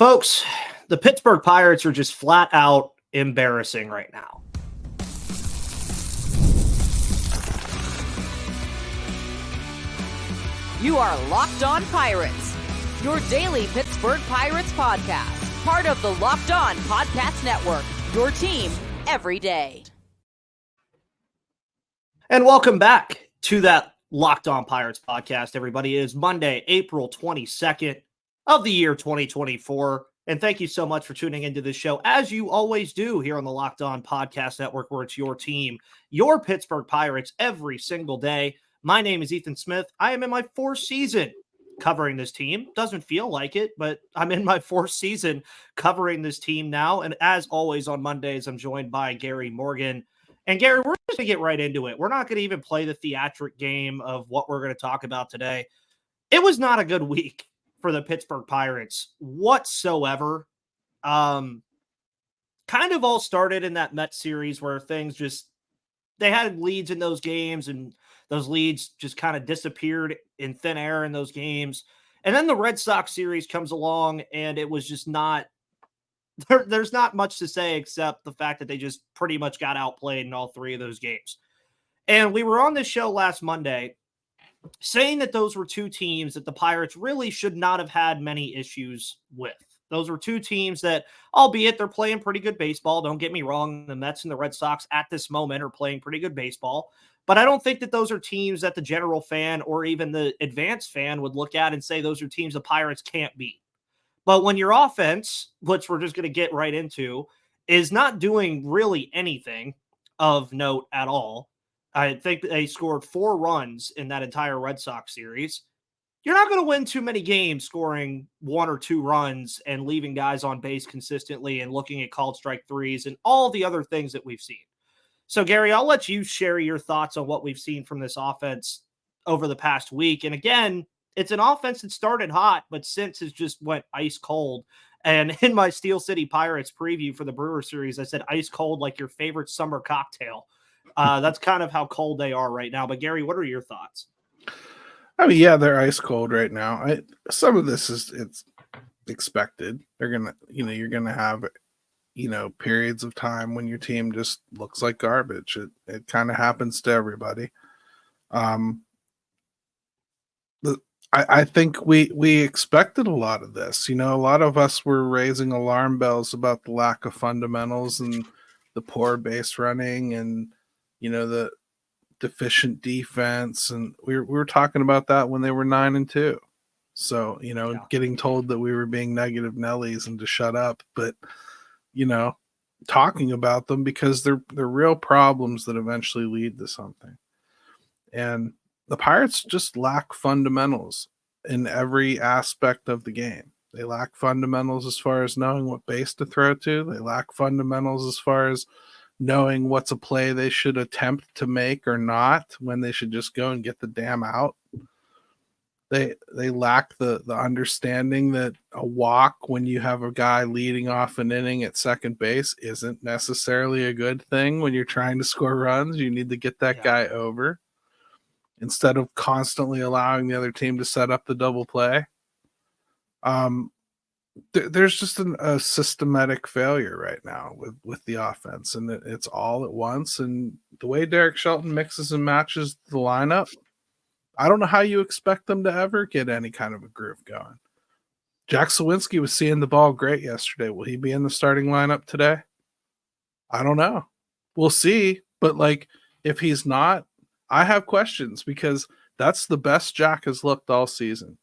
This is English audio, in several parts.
Folks, the Pittsburgh Pirates are just flat out embarrassing right now. You are Locked On Pirates, your daily Pittsburgh Pirates podcast, part of the Locked On Podcast Network, your team every day. And welcome back to that Locked On Pirates podcast, everybody. It is Monday, April 22nd of the year 2024. And thank you so much for tuning into this show, as you always do here on the Locked On Podcast Network, where it's your team, your Pittsburgh Pirates, every single day. My name is Ethan Smith. I am in my fourth season covering this team. Doesn't feel like it, but I'm in my fourth season covering this team now. And as always on Mondays, I'm joined by Gary Morgan. And Gary, we're just going to get right into it. We're not going to even play the theatric game of what we're going to talk about today. It was not a good week for the Pittsburgh Pirates whatsoever. Kind of all started in that Mets series where things just, they had leads in those games and those leads just kind of disappeared in thin air in those games. And then the Red Sox series comes along and it was just not, there's not much to say except the fact that they just pretty much got outplayed in all three of those games. And we were on this show last Monday saying that those were two teams that the Pirates really should not have had many issues with. Those were two teams that, albeit they're playing pretty good baseball, don't get me wrong, the Mets and the Red Sox at this moment are playing pretty good baseball, but I don't think that those are teams that the general fan or even the advanced fan would look at and say those are teams the Pirates can't beat. But when your offense, which we're just going to get right into, is not doing really anything of note at all, I think they scored 4 runs in that entire Red Sox series. You're not going to win too many games scoring 1 or 2 runs and leaving guys on base consistently and looking at called strike threes and all the other things that we've seen. So, Gary, I'll let you share your thoughts on what we've seen from this offense over the past week. And again, it's an offense that started hot, but since has just went ice cold. And in my Steel City Pirates preview for the Brewer series, I said ice cold like your favorite summer cocktail. That's kind of how cold they are right now. But Gary, what are your thoughts? I mean, yeah, they're ice cold right now. Some of this it's expected. They're gonna, you're gonna have, periods of time when your team just looks like garbage. It kind of happens to everybody. I think we expected a lot of this. A lot of us were raising alarm bells about the lack of fundamentals and the poor base running and the deficient defense, and we were talking about that when they were 9-2. So getting told that we were being negative Nellies and to shut up, but talking about them because they're real problems that eventually lead to something. And the Pirates just lack fundamentals in every aspect of the game. They lack fundamentals as far as knowing what base to throw to. They lack fundamentals as far as knowing what's a play they should attempt to make or not, when they should just go and get the damn out. They lack the understanding that a walk when you have a guy leading off an inning at second base isn't necessarily a good thing when you're trying to score runs. You need to get that guy over instead of constantly allowing the other team to set up the double play. There's just a systematic failure right now with the offense, and it's all at once. And the way Derek Shelton mixes and matches the lineup, I don't know how you expect them to ever get any kind of a groove going. Jack Sawinski was seeing the ball great yesterday. Will he be in the starting lineup today? I don't know. We'll see. But if he's not, I have questions, because that's the best Jack has looked all season.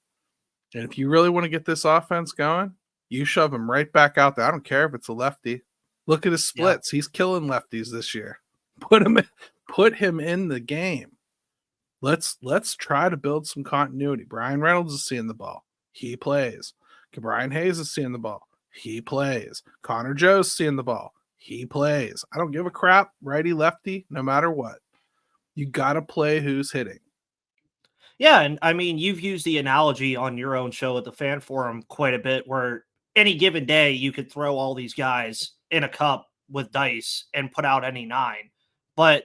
And if you really want to get this offense going, you shove him right back out there. I don't care if it's a lefty. Look at his splits. Yeah. He's killing lefties this year. Put him in the game. Let's try to build some continuity. Brian Reynolds is seeing the ball. He plays. Brian Hayes is seeing the ball. He plays. Connor Joe's seeing the ball. He plays. I don't give a crap, righty, lefty, no matter what. You got to play who's hitting. Yeah, and I mean, you've used the analogy on your own show at the Fan Forum quite a bit, where any given day you could throw all these guys in a cup with dice and put out any 9. But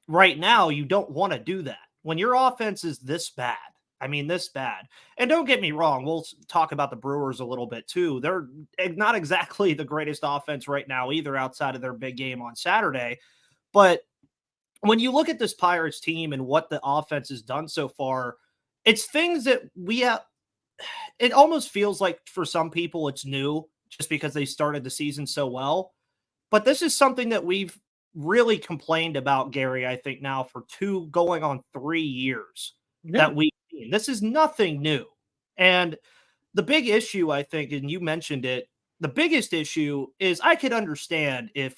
right now, you don't want to do that. When your offense is this bad, I mean, this bad. And don't get me wrong, we'll talk about the Brewers a little bit too. They're not exactly the greatest offense right now either, outside of their big game on Saturday. But when you look at this Pirates team and what the offense has done so far, it's things that we have. It almost feels like for some people it's new just because they started the season so well. But this is something that we've really complained about, Gary, I think now for 2 going on 3 years that we've seen. This is nothing new. And the big issue, I think, and you mentioned it, the biggest issue is I could understand if,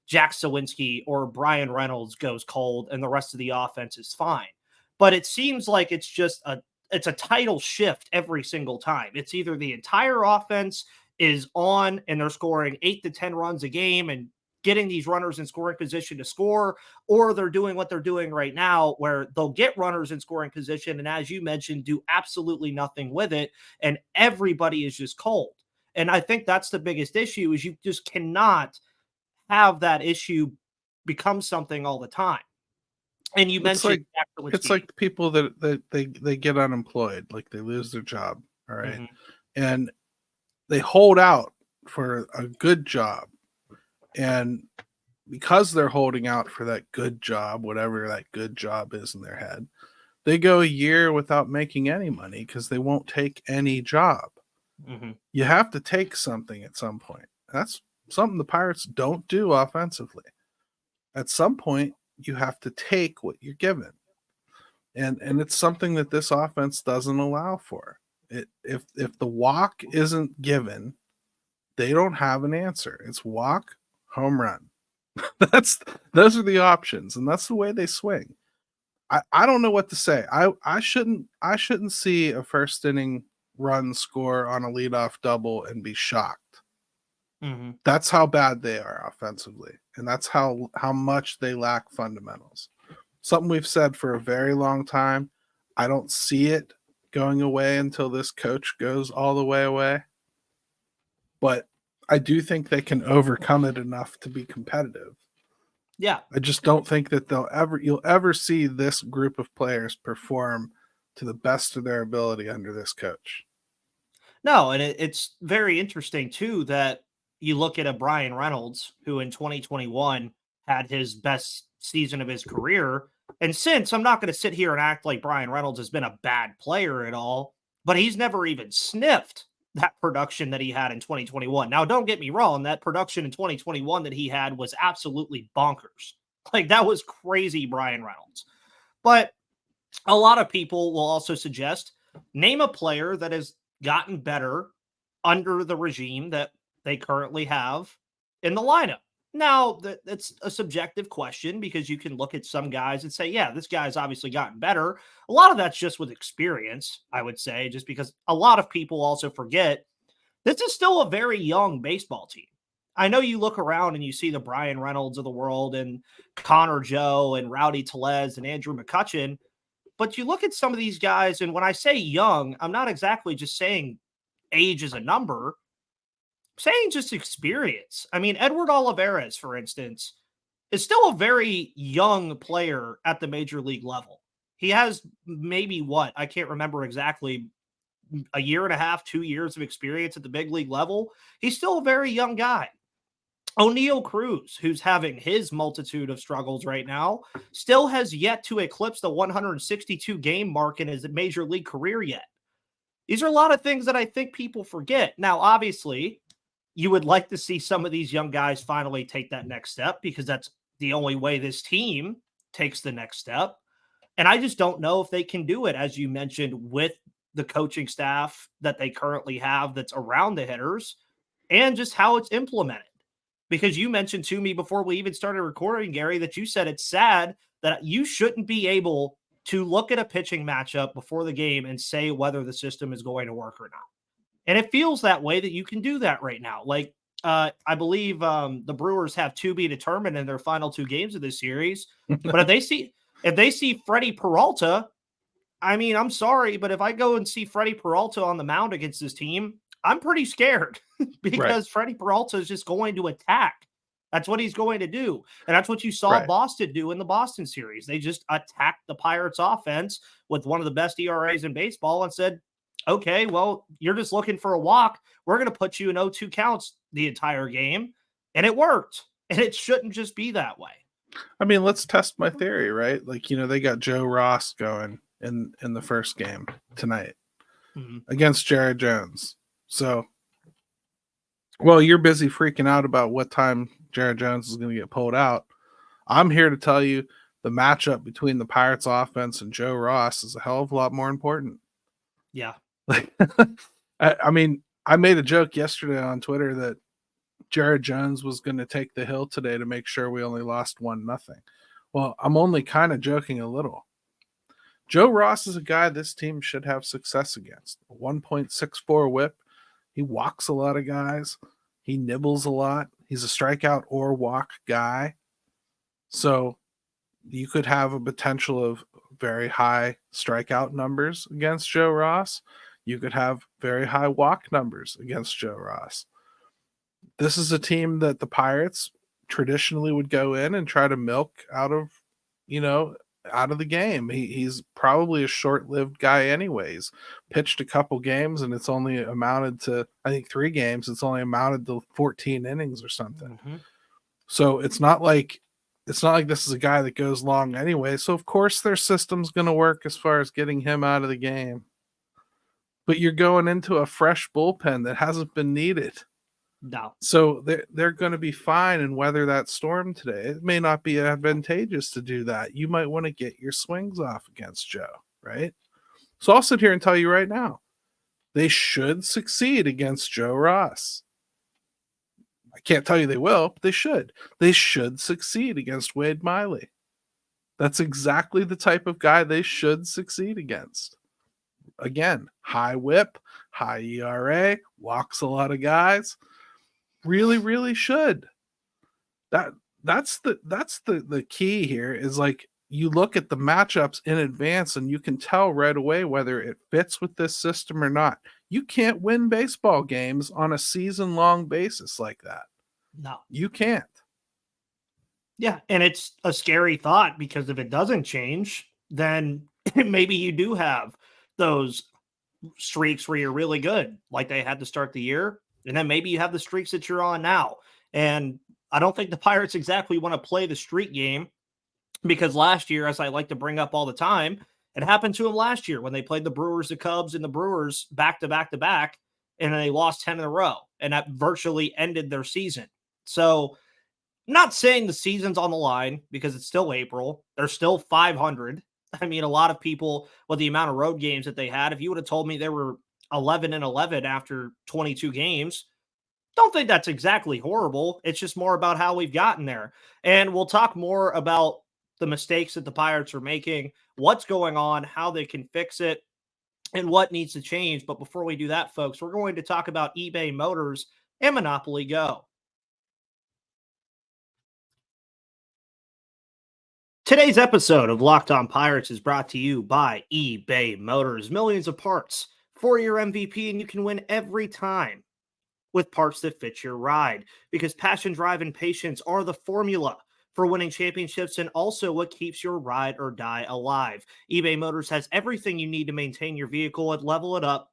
Jack Sawinski or Brian Reynolds goes cold and the rest of the offense is fine. But it seems like it's just it's a title shift every single time. It's either the entire offense is on and they're scoring 8 to 10 runs a game and getting these runners in scoring position to score, or they're doing what they're doing right now where they'll get runners in scoring position and, as you mentioned, do absolutely nothing with it, and everybody is just cold. And I think that's the biggest issue, is you just cannot have that issue become something all the time. And you mentioned it's like people that they get unemployed, like they lose their job, all right? Mm-hmm. And they hold out for a good job. And because they're holding out for that good job, whatever that good job is in their head, they go a year without making any money because they won't take any job. Mm-hmm. You have to take something at some point. That's something the Pirates don't do offensively. At some point, you have to take what you're given. And it's something that this offense doesn't allow for. If the walk isn't given, they don't have an answer. It's walk, home run. Those are the options, and that's the way they swing. I don't know what to say. I shouldn't see a first inning run score on a leadoff double and be shocked. Mm-hmm. That's how bad they are offensively, and that's how much they lack fundamentals. Something we've said for a very long time. I don't see it going away until this coach goes all the way away. But I do think they can overcome it enough to be competitive. Yeah. I just don't think that you'll ever see this group of players perform to the best of their ability under this coach. No, and it's very interesting too that you look at a Brian Reynolds who in 2021 had his best season of his career. And since, I'm not going to sit here and act like Brian Reynolds has been a bad player at all, but he's never even sniffed that production that he had in 2021. Now, don't get me wrong, that production in 2021 that he had was absolutely bonkers. Like, that was crazy, Brian Reynolds. But a lot of people will also suggest, name a player that has gotten better under the regime that they currently have in the lineup. Now, that's a subjective question because you can look at some guys and say, yeah, this guy's obviously gotten better. A lot of that's just with experience, I would say, just because a lot of people also forget this is still a very young baseball team. I know you look around and you see the Brian Reynolds of the world and Connor Joe and Rowdy Tellez and Andrew McCutchen, but you look at some of these guys, and when I say young, I'm not exactly just saying age is a number. Saying just experience. I mean, Edward Olivares, for instance, is still a very young player at the major league level. He has maybe I can't remember exactly, a year and a half, 2 years of experience at the big league level. He's still a very young guy. O'Neal Cruz, who's having his multitude of struggles right now, still has yet to eclipse the 162 game mark in his major league career yet. These are a lot of things that I think people forget. Now, obviously, you would like to see some of these young guys finally take that next step because that's the only way this team takes the next step. And I just don't know if they can do it, as you mentioned, with the coaching staff that they currently have that's around the hitters and just how it's implemented. Because you mentioned to me before we even started recording, Gary, that you said it's sad that you shouldn't be able to look at a pitching matchup before the game and say whether the system is going to work or not. And it feels that way that you can do that right now. Like, I believe the Brewers have to be determined in their final 2 games of this series. But if they see Freddie Peralta, I mean, I'm sorry, but if I go and see Freddie Peralta on the mound against this team, I'm pretty scared because Freddie Peralta is just going to attack That's what he's going to do. And that's what you saw Right. Boston do in the Boston series. They just attacked the Pirates offense with one of the best ERAs in baseball and said, okay, well, you're just looking for a walk. We're going to put you in 0-2 counts the entire game. And it worked. And it shouldn't just be that way. I mean, let's test my theory, right? Like, they got Joe Ross going in the first game tonight against Jared Jones. So, well, you're busy freaking out about what time Jared Jones is going to get pulled out. I'm here to tell you the matchup between the Pirates offense and Joe Ross is a hell of a lot more important. Yeah. Like, I mean, I made a joke yesterday on Twitter that Jared Jones was going to take the hill today to make sure we only lost 1-0. Well, I'm only kind of joking a little. Joe Ross is a guy this team should have success against. A 1.64 whip. He walks a lot of guys. He nibbles a lot. He's a strikeout or walk guy. So you could have a potential of very high strikeout numbers against Joe Ross. You could have very high walk numbers against Joe Ross. This is a team that the Pirates traditionally would go in and try to milk out of the game. He's probably a short-lived guy anyways. Pitched a couple games and it's only amounted to, I think, 3 games. It's only amounted to 14 innings or something. So it's not like this is a guy that goes long anyway. So of course their system's going to work as far as getting him out of the game. But you're going into a fresh bullpen that hasn't been needed. No. So they're going to be fine and weather that storm today. It may not be advantageous to do that. You might want to get your swings off against Joe, right? So I'll sit here and tell you right now, they should succeed against Joe Ross. I can't tell you they will, but they should. They should succeed against Wade Miley. That's exactly the type of guy they should succeed against. Again, high whip, high ERA, walks a lot of guys. Really, really should. That's the key here is like you look at the matchups in advance and you can tell right away whether it fits with this system or not. You can't win baseball games on a season-long basis like that. No. You can't. Yeah, and it's a scary thought because if it doesn't change, then maybe you do have those streaks where you're really good, like they had to start the year. And then maybe you have the streaks that you're on now. And I don't think the Pirates exactly want to play the streak game because last year, as I like to bring up all the time, it happened to them last year when they played the Brewers, the Cubs, and the Brewers back to back to back, and they lost 10 in a row. And that virtually ended their season. So I'm not saying the season's on the line because it's still April. They're still 500. I mean, a lot of people with the amount of road games that they had, if you would have told me they were 11-11 after 22 games, don't think that's exactly horrible. It's just more about how we've gotten there. And we'll talk more about the mistakes that the Pirates are making, what's going on, how they can fix it, and what needs to change. But before we do that, folks, we're going to talk about eBay Motors and Monopoly Go. Today's episode of Locked On Pirates is brought to you by eBay Motors. Millions of parts for your MVP, and you can win every time with parts that fit your ride because passion, drive, and patience are the formula for winning championships and also what keeps your ride or die alive. eBay Motors has everything you need to maintain your vehicle and level it up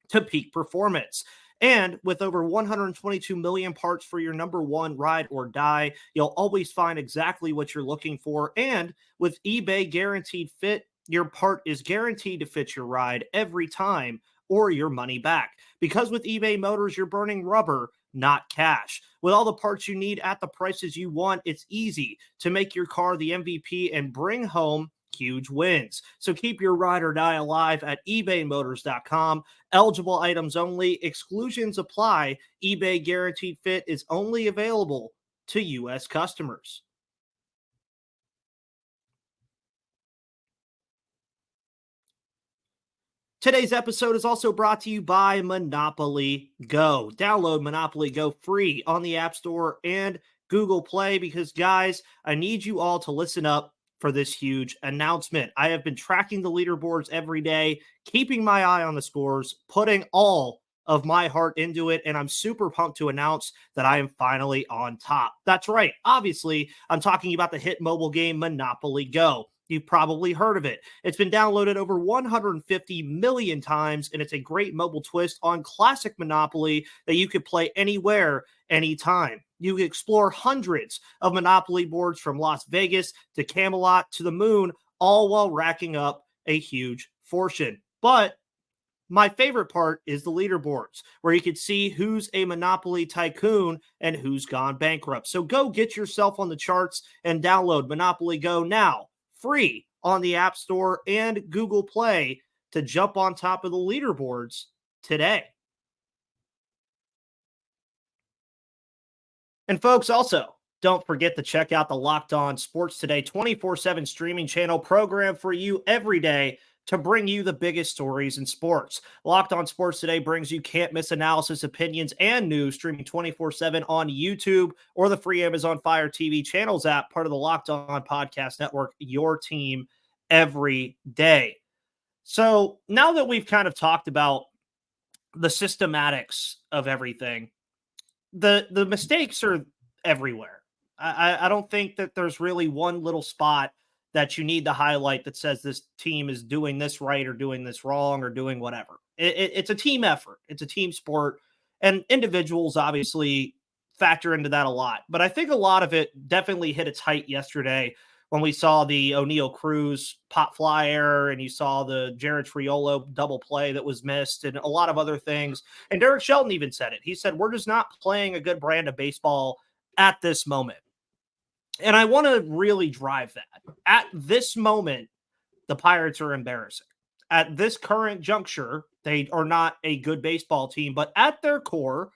to peak performance. And with over 122 million parts for your number one ride or die, you'll always find exactly what you're looking for. And with eBay Guaranteed Fit, your part is guaranteed to fit your ride every time or your money back. Because with eBay Motors, you're burning rubber, not cash. With all the parts you need at the prices you want, it's easy to make your car the MVP and bring home huge wins. So keep your ride or die alive at ebaymotors.com. Eligible items only. Exclusions apply. eBay Guaranteed Fit is only available to U.S. customers. Today's episode is also brought to you by Monopoly Go. Download Monopoly Go free on the App Store and Google Play because, guys, I need you all to listen up for this huge announcement. I have been tracking the leaderboards every day, keeping my eye on the scores, putting all of my heart into it, and I'm super pumped to announce that I am finally on top. That's right. Obviously, I'm talking about the hit mobile game Monopoly Go. You've probably heard of it. It's been downloaded over 150 million times, and it's a great mobile twist on classic Monopoly that you could play anywhere, anytime. You can explore hundreds of Monopoly boards from Las Vegas to Camelot to the moon, all while racking up a huge fortune. But my favorite part is the leaderboards, where you can see who's a Monopoly tycoon and who's gone bankrupt. So go get yourself on the charts and download Monopoly Go now, free on the App Store and Google Play, to jump on top of the leaderboards today. And folks, also, don't forget to check out the Locked On Sports Today 24/7 streaming channel program for you every day to bring you the biggest stories in sports. Locked On Sports Today brings you can't miss analysis, opinions, and news, streaming 24/7 on YouTube or the free Amazon Fire TV channels app, part of the Locked On Podcast Network, your team every day. So now that we've kind of talked about the systematics of everything, the mistakes are everywhere. I don't think that there's really one little spot that you need to highlight that says this team is doing this right or doing this wrong or doing whatever. It's a team effort. It's a team sport, and individuals obviously factor into that a lot. But I think a lot of it definitely hit its height yesterday when we saw the O'Neal Cruz pop fly error, and you saw the Jared Triolo double play that was missed, and a lot of other things. And Derek Shelton even said it. He said, we're just not playing a good brand of baseball at this moment. And I want to really drive that. At this moment, the Pirates are embarrassing. At this current juncture, they are not a good baseball team, but at their core,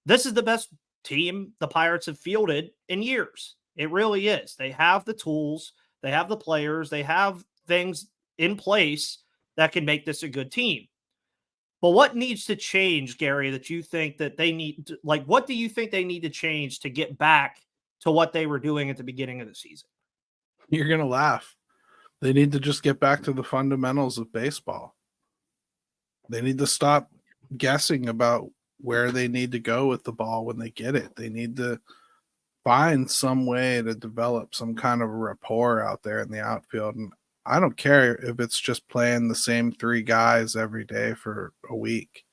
this is the best team the Pirates have fielded in years. It really is. They have the tools, they have the players, they have things in place that can make this a good team. But what needs to change, Gary, that you think that they need to, like, what do you think they need to change to get back to what they were doing at the beginning of the season? You're going to laugh. They need to just get back to the fundamentals of baseball. They need to stop guessing about where they need to go with the ball when they get it. They need to find some way to develop some kind of a rapport out there in the outfield. And I don't care if it's just playing the same three guys every day for a week.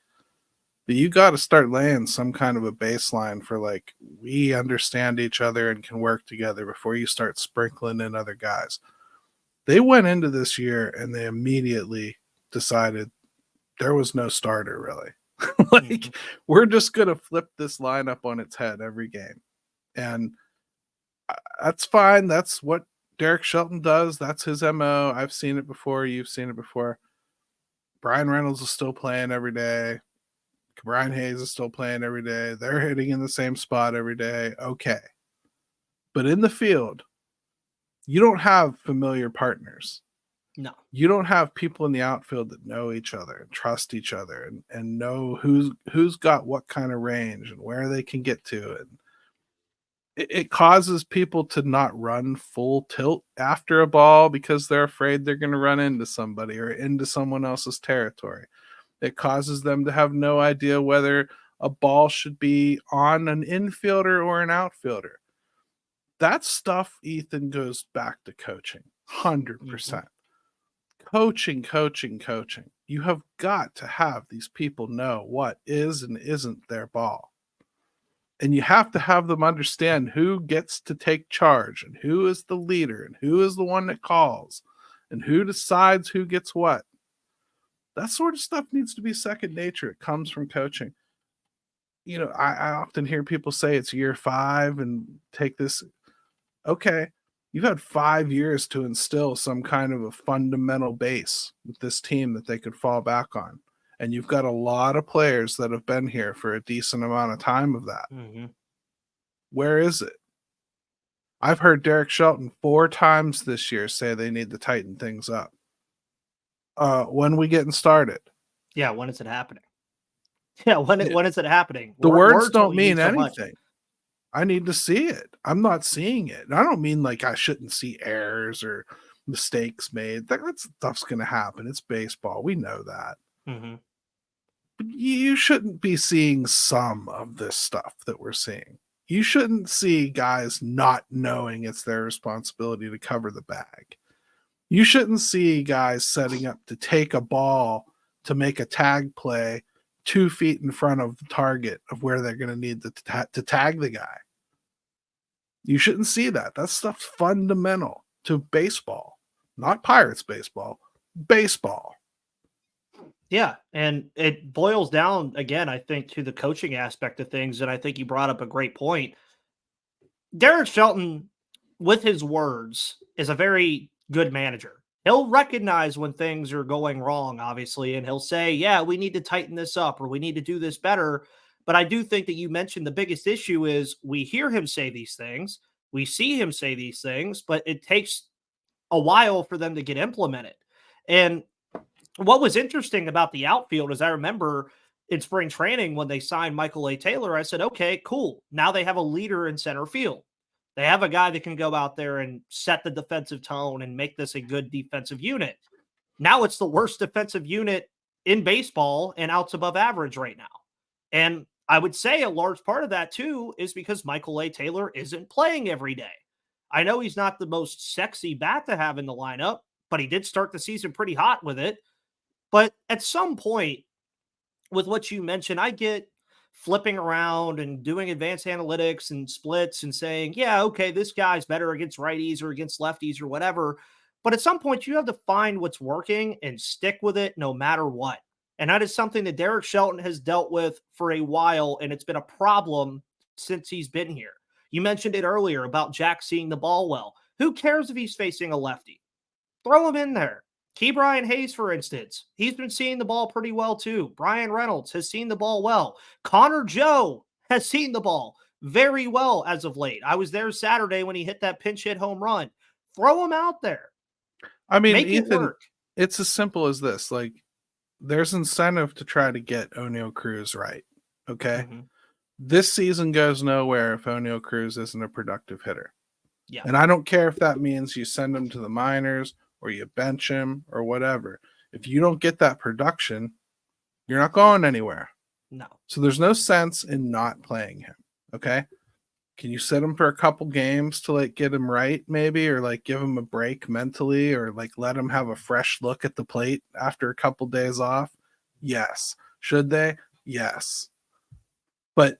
But you got to start laying some kind of a baseline for, like, we understand each other and can work together before you start sprinkling in other guys. They went into this year and they immediately decided there was no starter, really. We're just going to flip this lineup on its head every game. And that's fine. That's what Derek Shelton does. That's his MO. I've seen it before. You've seen it before. Brian Reynolds is still playing every day. Brian Hayes is still playing every day. They're hitting in the same spot every day. Okay. But in the field, you don't have familiar partners. No. You don't have people in the outfield that know each other and trust each other and know who's got what kind of range and where they can get to. And it causes people to not run full tilt after a ball because they're afraid they're going to run into somebody or into someone else's territory. It causes them to have no idea whether a ball should be on an infielder or an outfielder. That stuff, Ethan, goes back to coaching. 100%. Coaching. You have got to have these people know what is and isn't their ball. And you have to have them understand who gets to take charge and who is the leader and who is the one that calls and who decides who gets what. That sort of stuff needs to be second nature. It comes from coaching. You know, I often hear people say it's year 5 and take this. Okay, you've had 5 years to instill some kind of a fundamental base with this team that they could fall back on. And you've got a lot of players that have been here for a decent amount of time of that. Mm-hmm. Where is it? I've heard Derek Shelton 4 times this year say they need to tighten things up. When are we getting started? Yeah, when is it happening? Yeah, when is it happening? The words don't mean anything. I need to see it. I'm not seeing it. And I don't mean like I shouldn't see errors or mistakes made. That stuff's going to happen. It's baseball. We know that. Mm-hmm. You shouldn't be seeing some of this stuff that we're seeing. You shouldn't see guys not knowing it's their responsibility to cover the bag. You shouldn't see guys setting up to take a ball to make a tag play 2 feet in front of the target of where they're going to need to tag the guy. You shouldn't see that. That stuff's fundamental to baseball, not Pirates baseball, baseball. Yeah, and it boils down, again, I think, to the coaching aspect of things, and I think you brought up a great point. Derek Shelton, with his words, is a very good manager. He'll recognize when things are going wrong, obviously, and he'll say, yeah, we need to tighten this up or we need to do this better. But I do think that you mentioned the biggest issue is we hear him say these things, we see him say these things, but it takes a while for them to get implemented. And what was interesting about the outfield is I remember in spring training when they signed Michael A. Taylor, I said, okay, cool. Now they have a leader in center field. They have a guy that can go out there and set the defensive tone and make this a good defensive unit. Now it's the worst defensive unit in baseball and outs above average right now. And I would say a large part of that too is because Michael A. Taylor isn't playing every day. I know he's not the most sexy bat to have in the lineup, but he did start the season pretty hot with it. But at some point, with what you mentioned, I get flipping around and doing advanced analytics and splits and saying, yeah, okay, this guy's better against righties or against lefties or whatever. But at some point, you have to find what's working and stick with it no matter what. And that is something that Derek Shelton has dealt with for a while, and it's been a problem since he's been here. You mentioned it earlier about Jack seeing the ball well. Who cares if he's facing a lefty? Throw him in there. Brian Hayes, for instance, he's been seeing the ball pretty well too. Brian Reynolds has seen the ball well. Connor Joe has seen the ball very well as of late. I was there Saturday when he hit that pinch hit home run. Throw him out there. I mean, make Ethan, it work. It's as simple as this. Like, there's incentive to try to get O'Neal Cruz right. Okay. Mm-hmm. This season goes nowhere if O'Neal Cruz isn't a productive hitter. Yeah. And I don't care if that means you send him to the minors or you bench him or whatever. If you don't get that production, you're not going anywhere. No. So there's no sense in not playing him. Okay. Can you set him for a couple games to like get him right maybe, or like give him a break mentally, or like let him have a fresh look at the plate after a couple days off? Yes. Should they? Yes. But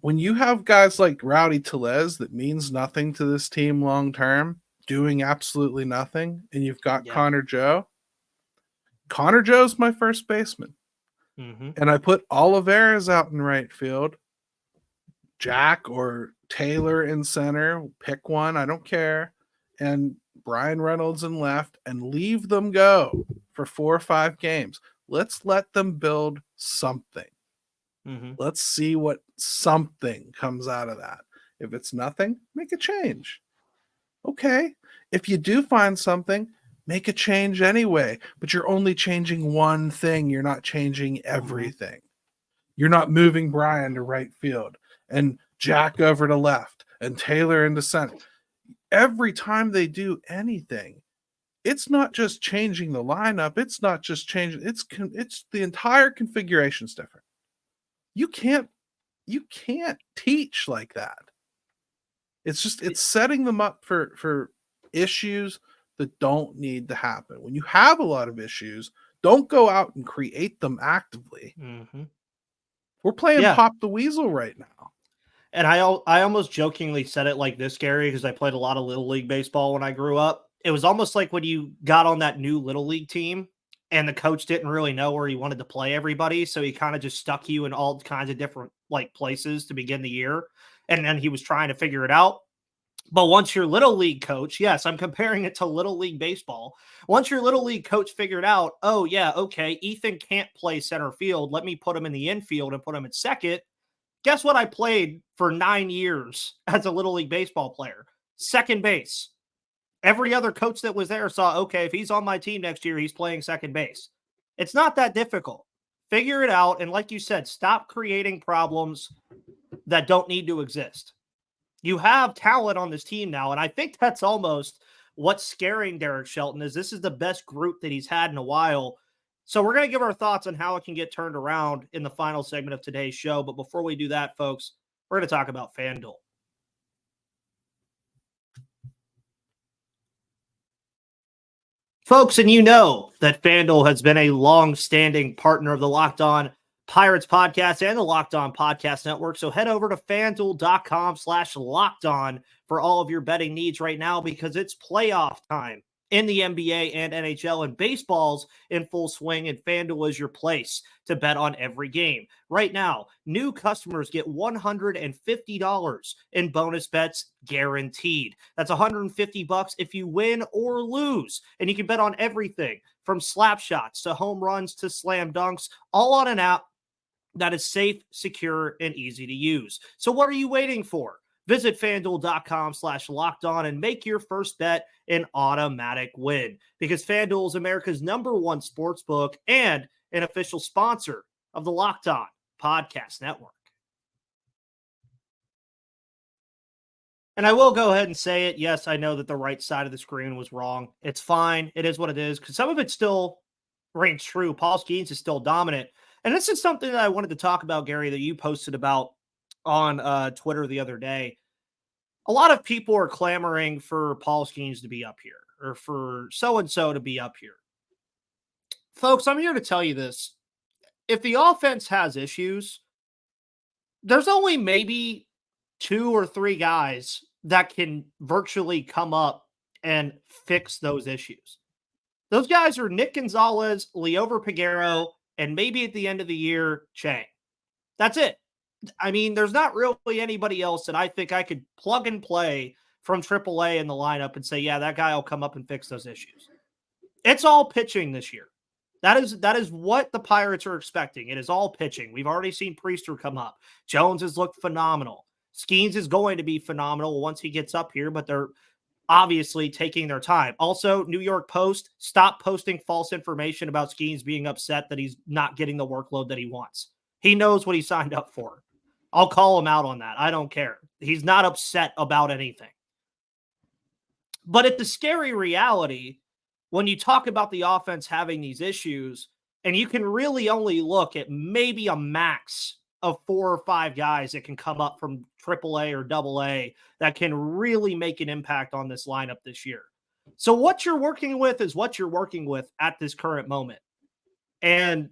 when you have guys like Rowdy Tellez that means nothing to this team long term, doing absolutely nothing, and you've got Connor Joe. Connor Joe's my first baseman. Mm-hmm. And I put Olivares out in right field, Jack or Taylor in center, pick one, I don't care, and Brian Reynolds in left, and leave them go for 4 or 5 games. Let's let them build something. Mm-hmm. Let's see what something comes out of that. If it's nothing, make a change. Okay. If you do find something, make a change anyway, but you're only changing one thing. You're not changing everything. You're not moving Brian to right field and Jack over to left and Taylor into center. Every time they do anything, it's not just changing the lineup. It's not just changing. It's the entire configuration's different. You can't teach like that. It's setting them up for issues that don't need to happen. When you have a lot of issues, don't go out and create them actively. Mm-hmm. We're playing Pop the Weasel right now. And I almost jokingly said it like this, Gary, because I played a lot of Little League baseball when I grew up. It was almost like when you got on that new Little League team and the coach didn't really know where he wanted to play everybody. So he kind of just stuck you in all kinds of different like places to begin the year. And then he was trying to figure it out. But once your Little League coach, yes, I'm comparing it to Little League baseball. Once your Little League coach figured out, oh, yeah, okay, Ethan can't play center field. Let me put him in the infield and put him at second. Guess what I played for 9 years as a Little League baseball player? Second base. Every other coach that was there saw, okay, if he's on my team next year, he's playing second base. It's not that difficult. Figure it out. And like you said, stop creating problems that don't need to exist. You have talent on this team now, and I think that's almost what's scaring Derek Shelton is this is the best group that he's had in a while. So we're going to give our thoughts on how it can get turned around in the final segment of today's show. But before we do that, folks, we're going to talk about FanDuel. Folks, and you know that FanDuel has been a long-standing partner of the Locked On Pirates podcast and the Locked On Podcast Network. So head over to FanDuel.com/LockedOn for all of your betting needs right now, because it's playoff time in the NBA and NHL, and baseball's in full swing, and FanDuel is your place to bet on every game. Right now, new customers get $150 in bonus bets guaranteed. That's $150 if you win or lose. And you can bet on everything from slap shots to home runs to slam dunks, all on an app that is safe, secure, and easy to use. So what are you waiting for? Visit FanDuel.com/LockedOn and make your first bet an automatic win, because FanDuel is America's #1 sportsbook and an official sponsor of the Locked On Podcast Network. And I will go ahead and say it. Yes, I know that the right side of the screen was wrong. It's fine. It is what it is, because some of it still reigns true. Policygenius is still dominant. And this is something that I wanted to talk about, Gary, that you posted about on Twitter the other day. A lot of people are clamoring for Policygenius to be up here, or for so-and-so to be up here. Folks, I'm here to tell you this. If the offense has issues, there's only maybe 2 or 3 guys that can virtually come up and fix those issues. Those guys are Nick Gonzalez, Liover Peguero, and maybe at the end of the year, Chang. That's it. I mean, there's not really anybody else that I think I could plug and play from AAA in the lineup and say, yeah, that guy will come up and fix those issues. It's all pitching this year. That is what the Pirates are expecting. It is all pitching. We've already seen Priester come up. Jones has looked phenomenal. Skeens is going to be phenomenal once he gets up here, but they're obviously taking their time. Also, New York Post, stop posting false information about Skeens being upset that he's not getting the workload that he wants. He knows what he signed up for. I'll call him out on that. I don't care. He's not upset about anything. But it's a scary reality when you talk about the offense having these issues, and you can really only look at maybe a max of 4 or 5 guys that can come up from AAA or AA that can really make an impact on this lineup this year. So what you're working with is what you're working with at this current moment. And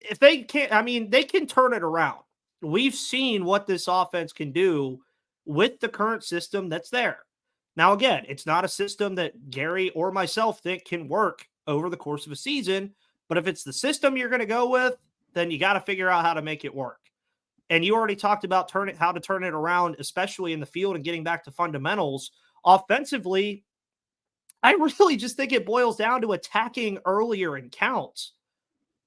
if they can't, I mean, they can turn it around. We've seen what this offense can do with the current system that's there. Now, again, it's not a system that Gary or myself think can work over the course of a season, but if it's the system you're going to go with, then you got to figure out how to make it work. And you already talked about how to turn it around, especially in the field and getting back to fundamentals. Offensively, I really just think it boils down to attacking earlier in counts.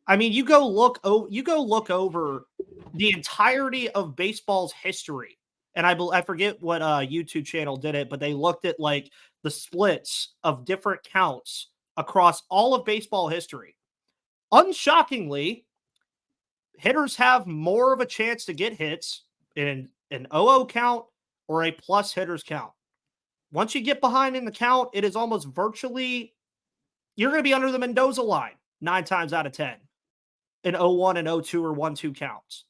I mean, you go look over the entirety of baseball's history, and I forget what YouTube channel did it, but they looked at like the splits of different counts across all of baseball history. Unshockingly, hitters have more of a chance to get hits in an 0-0 count or a plus hitters count. Once you get behind in the count, it is almost virtually, you're going to be under the Mendoza line 9 times out of 10. In 0-1 and 0-2 or 1-2 counts.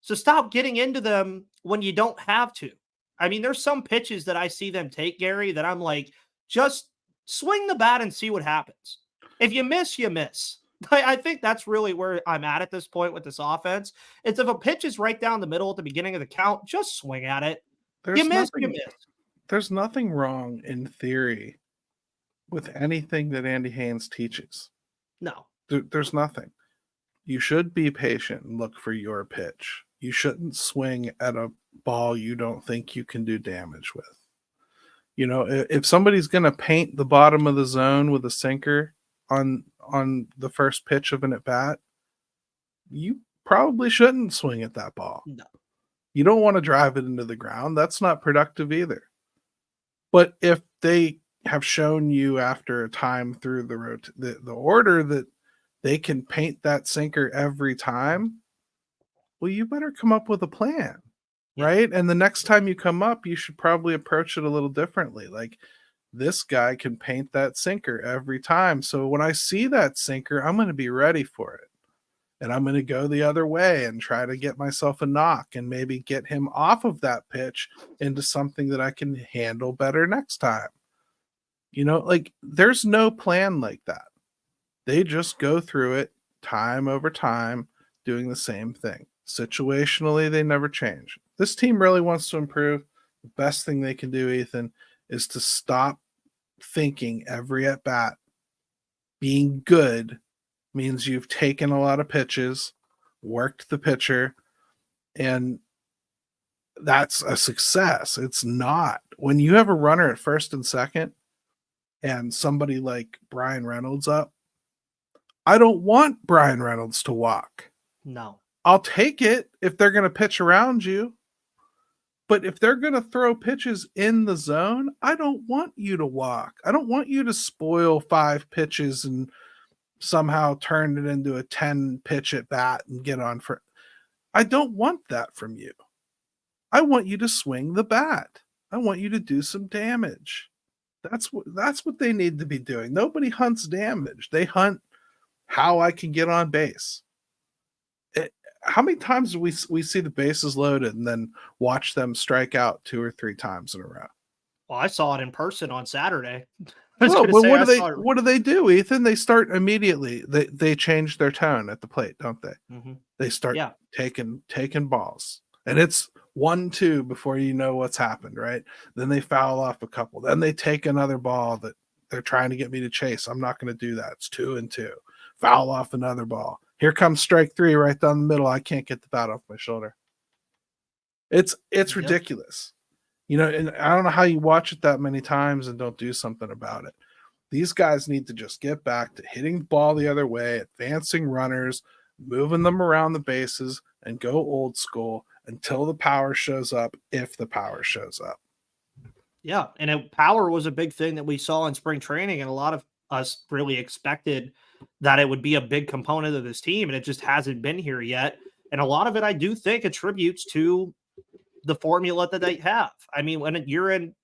So stop getting into them when you don't have to. I mean, there's some pitches that I see them take, Gary, that I'm like, just swing the bat and see what happens. If you miss, you miss. I think that's really where I'm at this point with this offense. It's if a pitch is right down the middle at the beginning of the count, just swing at it. You miss. There's nothing wrong in theory with anything that Andy Haynes teaches. No. There's nothing. You should be patient and look for your pitch. You shouldn't swing at a ball you don't think you can do damage with. You know, if somebody's going to paint the bottom of the zone with a sinker on the first pitch of an at-bat, you probably shouldn't swing at that ball. No. You don't want to drive it into the ground. That's not productive either. But if they have shown you after a time through the order that they can paint that sinker every time, well, you better come up with a plan, right? And the next time you come up, you should probably approach it a little differently. Like, this guy can paint that sinker every time. So when I see that sinker, I'm going to be ready for it. And I'm going to go the other way and try to get myself a knock and maybe get him off of that pitch into something that I can handle better next time. Like there's no plan like that. They just go through it time over time, doing the same thing. Situationally, they never change. This team really wants to improve. The best thing they can do, Ethan, is to stop thinking every at bat being good means you've taken a lot of pitches, worked the pitcher, and that's a success. It's not. When you have a runner at first and second and somebody like Brian Reynolds up, I don't want Brian Reynolds to walk. No. I'll take it if they're going to pitch around you. But if they're going to throw pitches in the zone, I don't want you to walk. I don't want you to spoil 5 pitches and somehow turn it into a 10 pitch at bat and get on for. I don't want that from you. I want you to swing the bat. I want you to do some damage. That's what they need to be doing. Nobody hunts damage. They hunt how I can get on base. How many times do we see the bases loaded and then watch them strike out 2 or 3 times in a row? Well, I saw it in person on Saturday. Well, but what do they do, Ethan? They start immediately. They change their tone at the plate, don't they? Mm-hmm. They start taking balls. And it's 1-2 before you know what's happened, right? Then they foul off a couple. Then they take another ball that they're trying to get me to chase. I'm not going to do that. It's 2-2. Foul off another ball. Here comes strike 3 right down the middle. I can't get the bat off my shoulder. It's ridiculous. And I don't know how you watch it that many times and don't do something about it. These guys need to just get back to hitting the ball the other way, advancing runners, moving them around the bases, and go old school until the power shows up, if the power shows up. Yeah, and power was a big thing that we saw in spring training, and a lot of us really expected that it would be a big component of this team, and it just hasn't been here yet. And a lot of it, I do think, attributes to the formula that they have. I mean, when you're in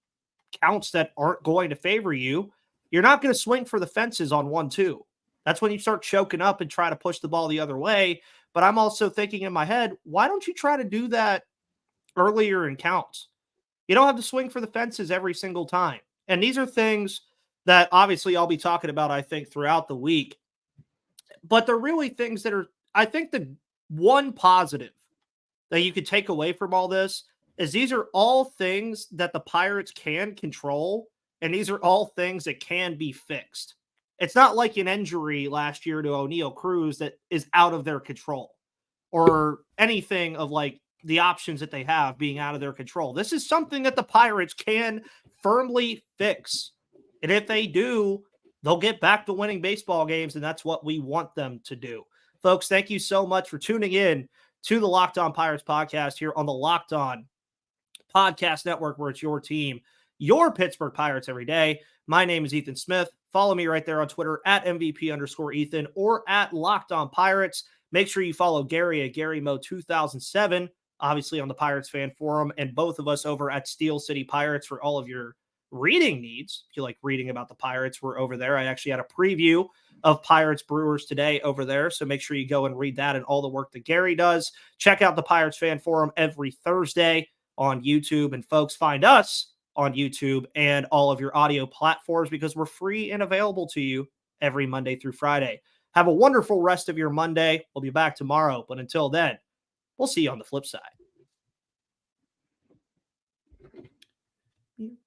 counts that aren't going to favor you, you're not going to swing for the fences on 1-2. That's when you start choking up and try to push the ball the other way. But I'm also thinking in my head, why don't you try to do that earlier in counts? You don't have to swing for the fences every single time. And these are things that obviously I'll be talking about, I think, throughout the week. But they're really things that are, I think, the one positive that you could take away from all this is these are all things that the Pirates can control, and these are all things that can be fixed. It's not like an injury last year to O'Neal Cruz that is out of their control, or anything of like the options that they have being out of their control. This is something that the Pirates can firmly fix. And if they do, they'll get back to winning baseball games, and that's what we want them to do. Folks, thank you so much for tuning in to the Locked On Pirates podcast here on the Locked On Podcast Network, where it's your team, your Pittsburgh Pirates every day. My name is Ethan Smith. Follow me right there on Twitter at MVP_Ethan or at Locked On Pirates. Make sure you follow Gary at GaryMo2007, obviously on the Pirates Fan Forum, and both of us over at Steel City Pirates for all of your reading needs. If you like reading about the Pirates, we're over there. I actually had a preview of Pirates Brewers today over there, so make sure you go and read that and all the work that Gary does. Check out the Pirates Fan Forum every Thursday on YouTube, and folks, find us on YouTube and all of your audio platforms because we're free and available to you every Monday through Friday. Have a wonderful rest of your Monday. We'll be back tomorrow, but until then, we'll see you on the flip side.